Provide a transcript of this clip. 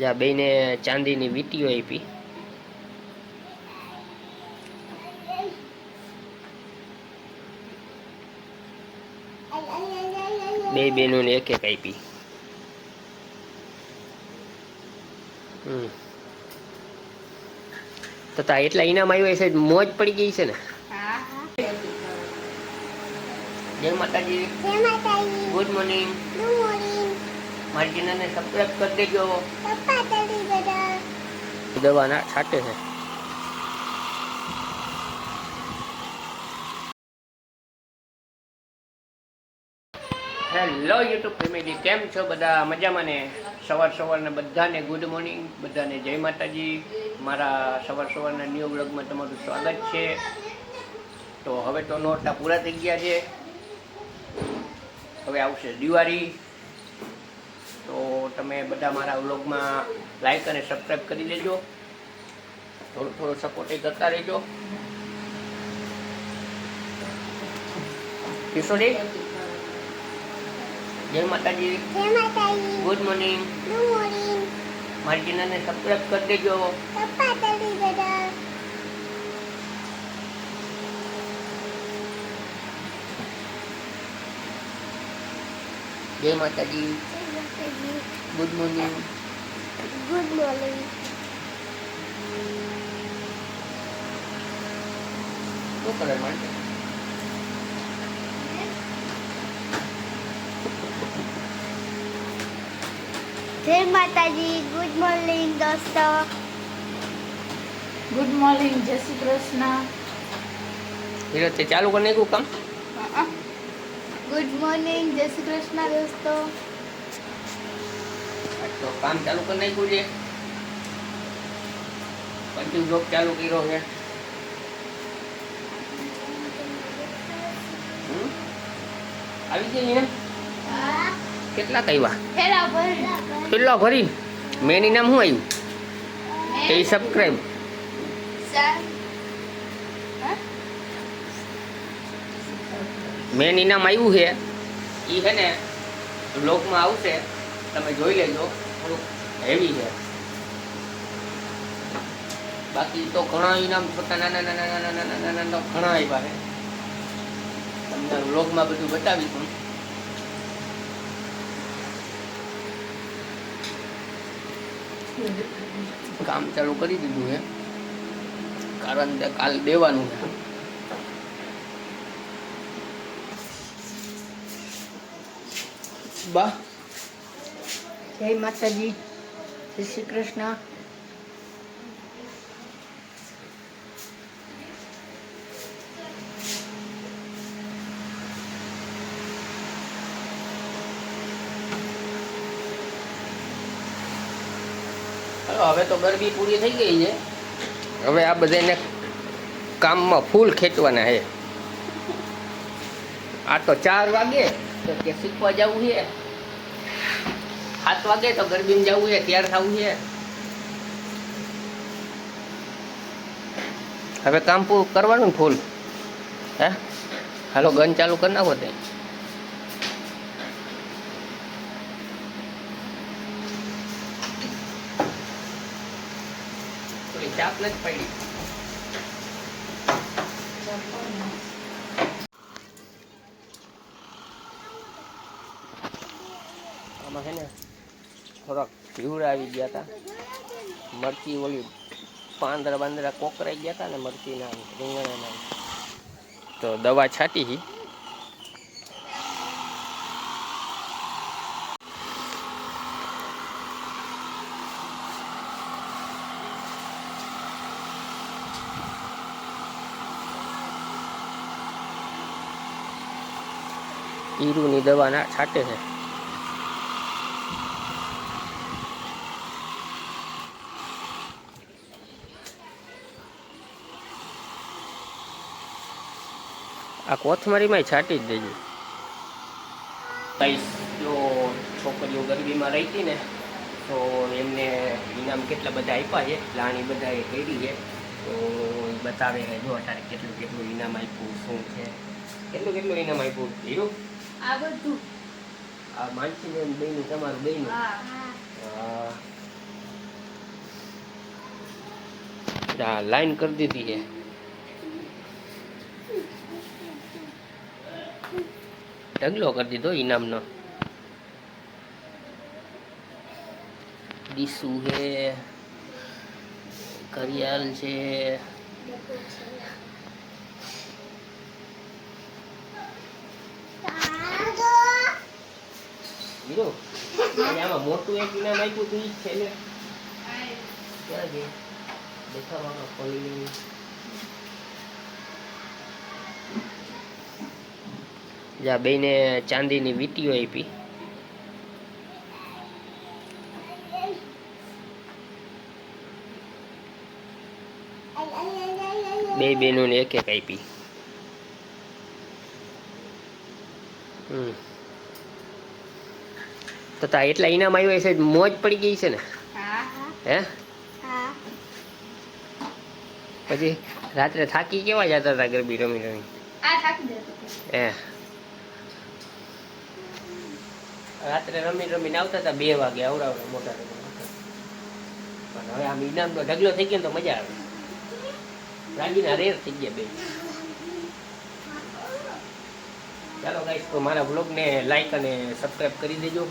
જ્યાં બેને ચાંદીની વીંટીઓ આપી. બે બહેનોને એક એક આપી. તો તા એટલા ઇનામ આવ્યા છે, મોજ પડી ગઈ છે ને. જય માતાજી. જય માતાજી. Good morning. Good morning. મારી ચેનલને સબસ્ક્રાઇબ કરી દેજો. દવાના છાંટે છે. હેલો યુટ્યુબ ફેમિલી, કેમ છો બધા? મજામાં ને? સવારના બધાને ગુડ મોર્નિંગ, બધાને જય માતાજી. મારા સવારના ન્યૂ બ્લોગમાં તમારું સ્વાગત છે. તો હવે તો નોરતા પૂરા થઈ ગયા છે. હવે આવશે દિવાળી. તો તમે બધા મારા વ્લોગમાં લાઈક અને સબસ્ક્રાઈબ કરી દેજો. થોડો સપોર્ટ કરતા રહેજો. કિશોરી, જય માતાજી. જય માતાજી. Good morning. Good morning. મારી ચેનલને સબસ્ક્રાઇબ કરી દેજો. જય માતાજી. Good morning. Good morning. શું કરે માટે? જય માતાજી. ગુડ મોર્નિંગ દોસ્તો. Good morning. જય શ્રી કૃષ્ણ. હીરો તે ચાલુ કરી નાખ્યું કામ? Good morning. જય શ્રી કૃષ્ણ દોસ્તો. તો કામ ચાલુ કરી નાખ્યું છે. પછી બ્લોગ ચાલુ કર્યો છે. આવી ગઈ ને? કેટલા આવ્યા? કેટલા ભરી? મેન ઇનામ શું આવ્યું? એ સબસ્ક્રાઈબ. મેન ઇનામ આવ્યું છે. એ છે ને બ્લોગમાં આવશે, તમે જોઈ લેજો. થોડુંક હેવી છે. બાકી તો ઘણા ઇનામ છોટા નાના તો ઘણા આવ્યા છે. તમને બ્લોગમાં બધું બતાવીશું. કામ ચાલુ કરી દીધું છે, કારણ કે કાલ દેવાનું છે. બા, જય માતાજી. જય શ્રી કૃષ્ણ. હવે તો ગરબી પૂરી થઈ ગઈ છે. હવે આ બધાને કામમાં ફૂલ ખેંચવાના છે. આ તો 4 વાગે તો કે શીખવા જવું છે, 7 વાગે તો ગરબીમાં જવું છે, તૈયાર થવું છે. હવે કામ પૂરું કરવાનું ને ફૂલ. હે, હાલો ગન ચાલુ કરી નાખો. તે ચાપ નથી પડી. આમાં છે ને થોડાક ભીવડા આવી ગયા હતા. મરચી ઓલી પાંદડા કોકરાઈ ગયા હતા ને મરચીના રીંગણાના. તો દવા છાંટી. ઈરુની દવાના છાંટે છે. આ કોથમરીમાં છાંટી જ દેજો. જો છોકરીઓ ગરબીમાં રહી હતી ને, તો એમને ઇનામ કેટલા બધા આપ્યા છે. લાણી બધાએ કરી છે. તો એ બતાવે છે. જો અત્યારે કેટલું ઇનામ આપ્યું, શું છે, કેટલું ઇનામ આપ્યું. હીરો આ બધું આ માનસીને બેનું, તમારું બેનું. હા, હા લાઈન કરી દીધી છે. ઢગલો કરી દીધો ઇનામનો. ડીસુ છે, ઘડિયાળ છે, હીરો આમાં મોટું એક ઇનામ આપ્યું હતું ઈ જ છે ને ક્યાં છે દેખાવામાં ખોલી જા બેને ચાંદીની વીટીઓ આપી. બે બેનોને એક એક આપી. તો તા એટલા ઇનામ આવ્યો છે મોજ પડી ગઈ છે ને. હે હા પછી રાત્રે થાકી કેવા જતા હતા ગરબી રમી રમી. હે રાત્રે રમી રમીને આવતા હતા 2 વાગે આવડાવડા મોટા પણ હવે આમ ઇનામનો ઢગલો થઈ ગયો તો મજા આવે. રાગીના રેર થઈ ગયા બે. ચાલો ગાઈસ તો મારા વ્લોગને લાઈક અને સબસ્ક્રાઈબ કરી દેજો.